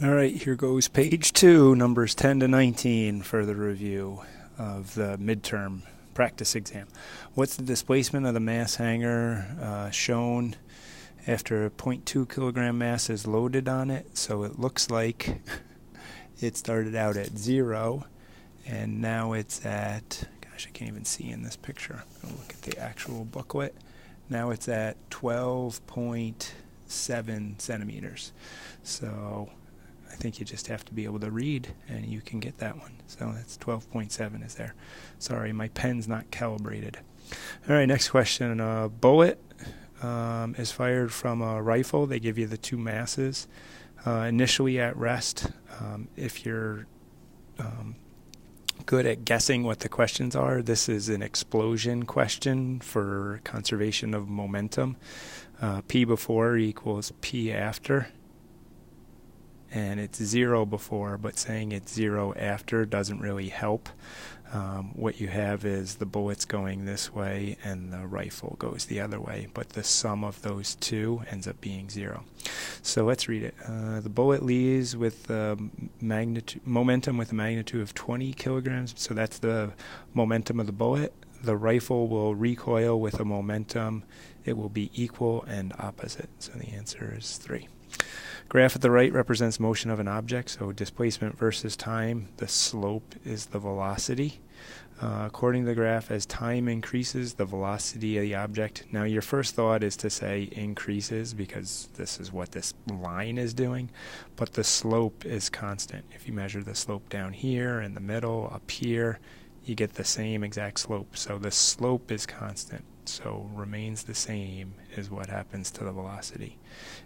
All right, here goes page 2, numbers 10 to 19 for the review of the midterm practice exam. What's the displacement of the mass hanger shown after a 0.2 kilogram mass is loaded on it? So it looks like it started out at 0, and now it's at, gosh, I can't even see in this picture. I'll look at the actual booklet. Now it's at 12.7 centimeters. So I think you just have to be able to read, and you can get that one. So that's 12.7 is there. Sorry, my pen's not calibrated. All right, next question. A bullet is fired from a rifle. They give you the two masses. Initially at rest, if you're good at guessing what the questions are, this is an explosion question for conservation of momentum. P before equals P after. And it's 0 before, but saying it's 0 after doesn't really help. What you have is the bullets going this way and the rifle goes the other way, but the sum of those two ends up being 0. So let's read it. The bullet leaves with momentum with a magnitude of 20 kilograms, so that's the momentum of the bullet. The rifle will recoil with a momentum. It will be equal and opposite, so the answer is 3. Graph at the right represents motion of an object, so displacement versus time. The slope is the velocity. According to the graph, as time increases, the velocity of the object. Now, your first thought is to say increases because this is what this line is doing, but the slope is constant. If you measure the slope down here, in the middle, up here, you get the same exact slope. So the slope is constant. So remains the same as what happens to the velocity.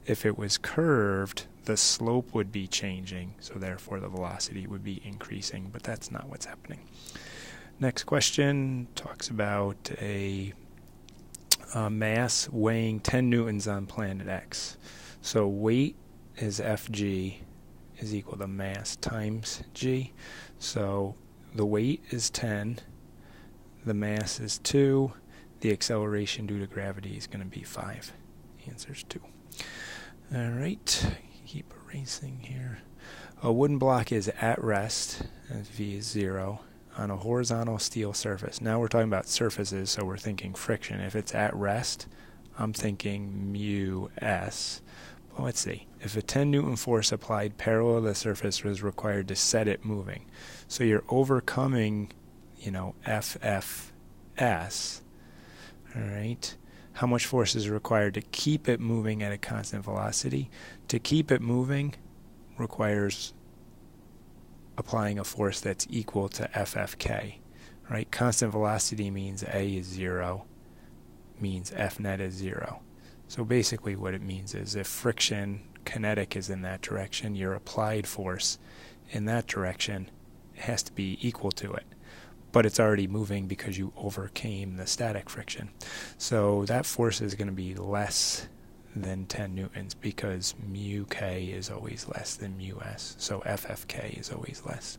If it was curved, the slope would be changing, so therefore the velocity would be increasing, but that's not what's happening. Next question talks about a mass weighing 10 newtons on planet X. So weight is Fg is equal to mass times g. So the weight is 10, the mass is 2, the acceleration due to gravity is going to be 5. The answer is 2. All right, keep erasing here. A wooden block is at rest, and V is 0, on a horizontal steel surface. Now we're talking about surfaces, so we're thinking friction. If it's at rest, I'm thinking mu s. Well, let's see. If a 10 Newton force applied parallel to the surface was required to set it moving, so you're overcoming, FFS. All right. How much force is required to keep it moving at a constant velocity? To keep it moving requires applying a force that's equal to FFK. Right? Constant velocity means A is 0, means F net is 0. So basically what it means is if friction kinetic is in that direction, your applied force in that direction has to be equal to it. But it's already moving because you overcame the static friction. So that force is going to be less than 10 newtons because mu k is always less than mu s. So FFK is always less.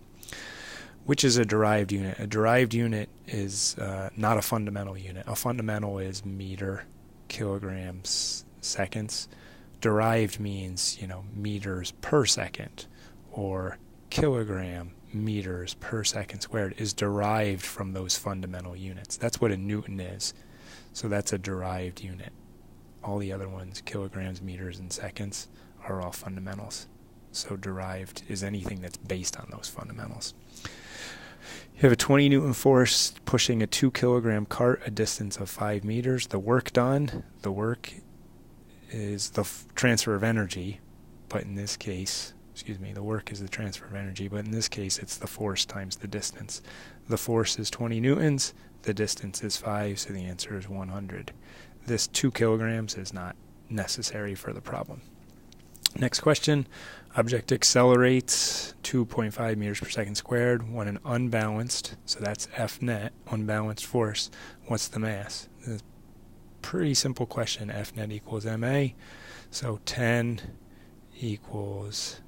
Which is a derived unit? A derived unit is not a fundamental unit. A fundamental is meter, kilograms, seconds. Derived means, meters per second, or kilogram meters per second squared is derived from those fundamental units. That's what a newton is. So that's a derived unit. All the other ones, kilograms, meters, and seconds, are all fundamentals. So derived is anything that's based on those fundamentals. You have a 20 Newton force pushing a 2 kilogram cart a distance of 5 meters. The work done, the work is the transfer of energy, but in this case, the work is the transfer of energy, but in this case it's the force times the distance. The force is 20 newtons, the distance is 5, so the answer is 100. This 2 kilograms is not necessary for the problem. Next question. Object accelerates 2.5 meters per second squared when an unbalanced, so that's F net, unbalanced force. What's the mass? It's a pretty simple question. F net equals ma, so 10 equals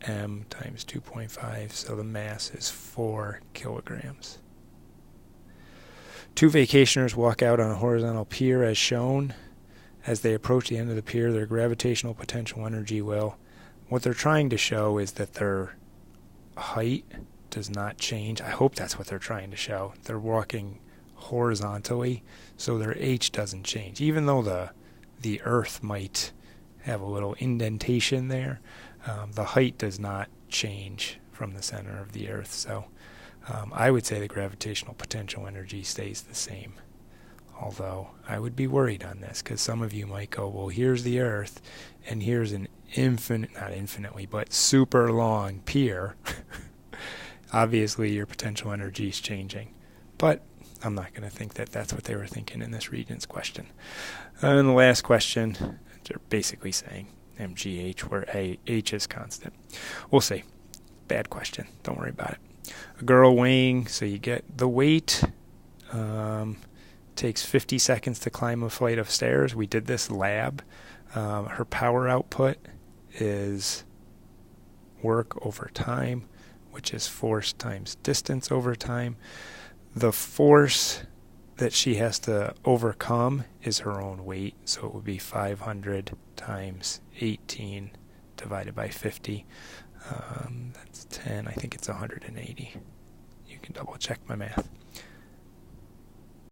m times 2.5, so the mass is 4 kilograms. 2 vacationers walk out on a horizontal pier as shown. As they approach the end of the pier, their gravitational potential energy will what they're trying to show is that their height does not change. I hope that's what they're trying to show. They're walking horizontally, so their h doesn't change. Even though the earth might have a little indentation there, the height does not change from the center of the earth. So I would say the gravitational potential energy stays the same. Although I would be worried on this, because some of you might go, well, here's the earth and here's an not infinitely, but super long pier. Obviously your potential energy is changing. But I'm not going to think that that's what they were thinking in this Regents question. And the last question, they're basically saying mgh, where h is constant. We'll see. Bad question. Don't worry about it. A girl weighing, so you get the weight, takes 50 seconds to climb a flight of stairs. We did this lab. Her power output is work over time, which is force times distance over time. The force that she has to overcome is her own weight, so it would be 500 times 18 divided by 50. That's 10. I think it's 180. You can double check my math.